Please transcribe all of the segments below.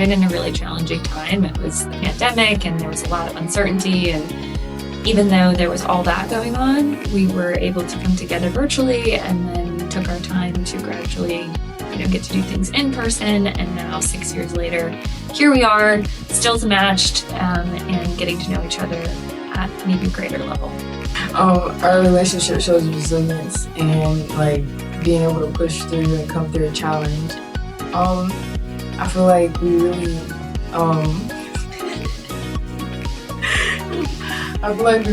started in a really challenging time. It was the pandemic and there was a lot of uncertainty, and even though there was all that going on, we were able to come together virtually, and then took our time to gradually get to do things in person. And now 6 years later, here we are, still matched, and getting to know each other at an even greater level. Our relationship shows resilience and being able to push through and come through a challenge. I feel like we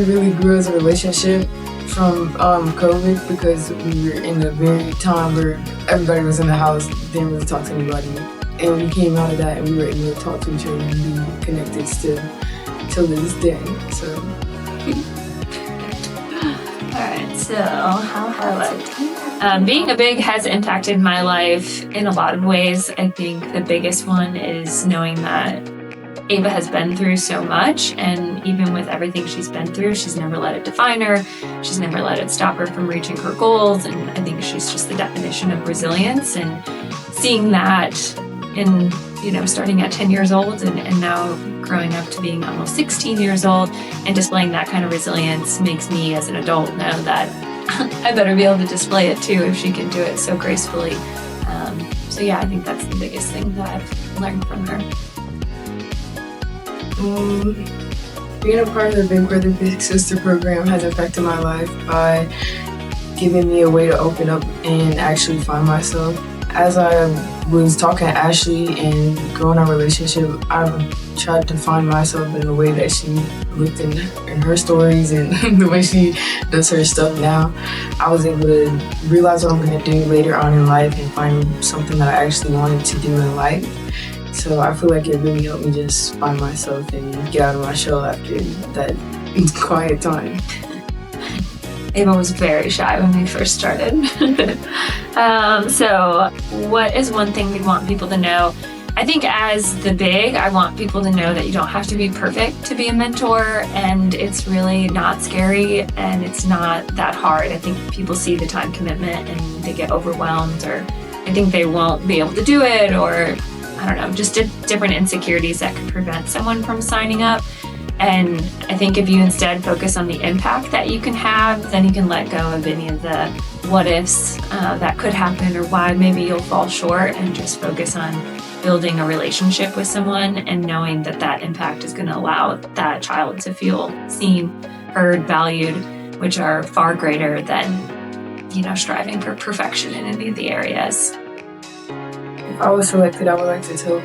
really grew as a relationship from COVID, because we were in a very time where everybody was in the house, didn't really talk to anybody. And we came out of that and we were able to talk to each other and be connected still till this day. So. Alright, so how has being a big has impacted my life in a lot of ways. I think the biggest one is knowing that Ava has been through so much, and even with everything she's been through, she's never let it define her. She's never let it stop her from reaching her goals, and I think she's just the definition of resilience. And seeing that in, starting at 10 years old and now growing up to being almost 16 years old and displaying that kind of resilience makes me as an adult know that I better be able to display it too if she can do it so gracefully. So yeah, I think that's the biggest thing that I've learned from her. Being a part of the Big Brother Big Sister program has affected my life by giving me a way to open up and actually find myself. As I was talking to Ashley and growing our relationship, I tried to find myself in the way that she looked in her stories and the way she does her stuff now. I was able to realize what I'm going to do later on in life and find something that I actually wanted to do in life. So I feel like it really helped me just find myself and get out of my shell after that quiet time. Ava was very shy when we first started. So what is one thing we want people to know? I think as the big, I want people to know that you don't have to be perfect to be a mentor, and it's really not scary and it's not that hard. I think people see the time commitment and they get overwhelmed, or I think they won't be able to do it, or I don't know, just different insecurities that could prevent someone from signing up. And I think if you instead focus on the impact that you can have, then you can let go of any of the what ifs that could happen or why maybe you'll fall short, and just focus on building a relationship with someone and knowing that that impact is going to allow that child to feel seen, heard, valued, which are far greater than, striving for perfection in any of the areas. If I was selected, I would like to tell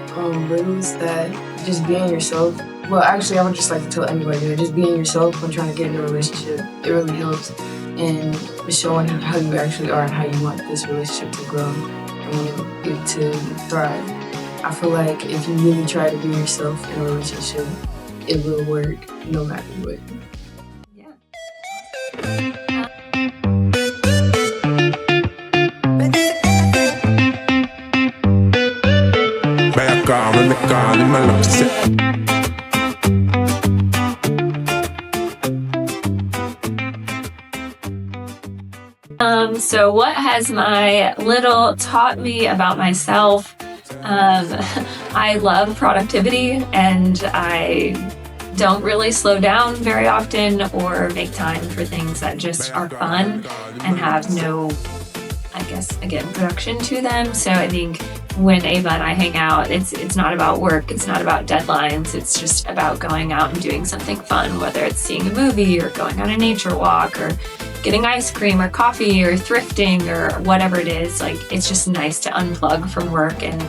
Littles that just being yourself. Well, actually, I would just like to tell anybody that just being yourself when trying to get in a relationship, it really helps in showing how you actually are and how you want this relationship to grow and it to thrive. I feel like if you really try to be yourself in a relationship, it will work no matter what. Yeah. So what has my little taught me about myself? I love productivity, and I don't really slow down very often or make time for things that just are fun and have no, production to them. So I think when Ava and I hang out, it's not about work, it's not about deadlines, it's just about going out and doing something fun, whether it's seeing a movie or going on a nature walk or getting ice cream or coffee or thrifting or whatever it is. It's just nice to unplug from work and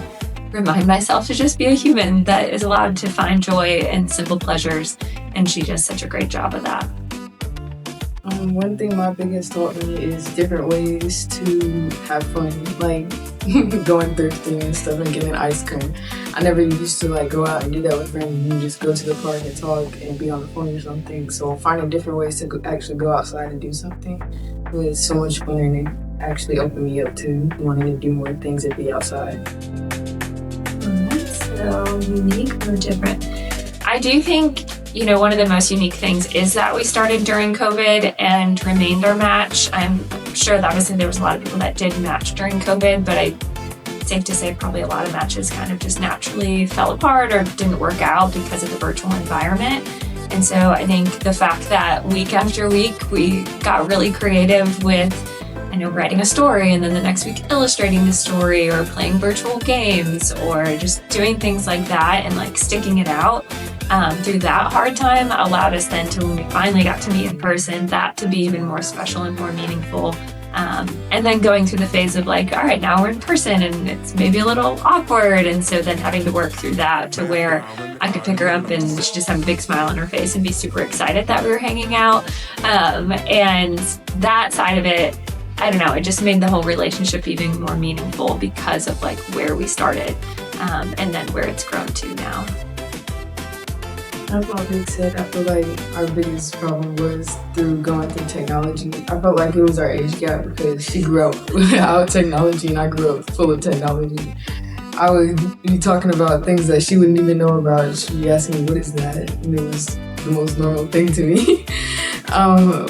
remind myself to just be a human that is allowed to find joy in simple pleasures, and she does such a great job of that. One thing my biggest taught me is different ways to have fun, like going thrifting and stuff and getting ice cream. I never used to go out and do that with friends. You just go to the park and talk and be on the phone or something. So finding different ways to actually go outside and do something was so much fun, and it actually opened me up to wanting to do more things and be outside. That's so unique or different. I do think, one of the most unique things is that we started during COVID and remained our match. I'm sure that obviously there was a lot of people that did match during COVID, but I it's safe to say probably a lot of matches kind of just naturally fell apart or didn't work out because of the virtual environment. And so I think the fact that week after week we got really creative with, writing a story and then the next week illustrating the story or playing virtual games or just doing things like that and like sticking it out through that hard time allowed us then to, when we finally got to meet in person, that to be even more special and more meaningful. And then going through the phase of like, all right, now we're in person and it's maybe a little awkward. And so then having to work through that to where I could pick her up and she just have a big smile on her face and be super excited that we were hanging out. And that side of it, I don't know, it just made the whole relationship even more meaningful because of like where we started and then where it's grown to now. As my big said, I feel like our biggest problem was through going through technology. I felt like it was our age gap because she grew up without technology and I grew up full of technology. I would be talking about things that she wouldn't even know about. She'd be asking me, what is that? And it was the most normal thing to me.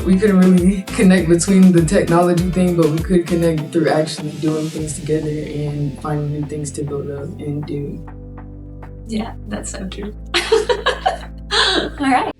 We couldn't really connect between the technology thing, but we could connect through actually doing things together and finding new things to build up and do. Yeah, that's so true. All right.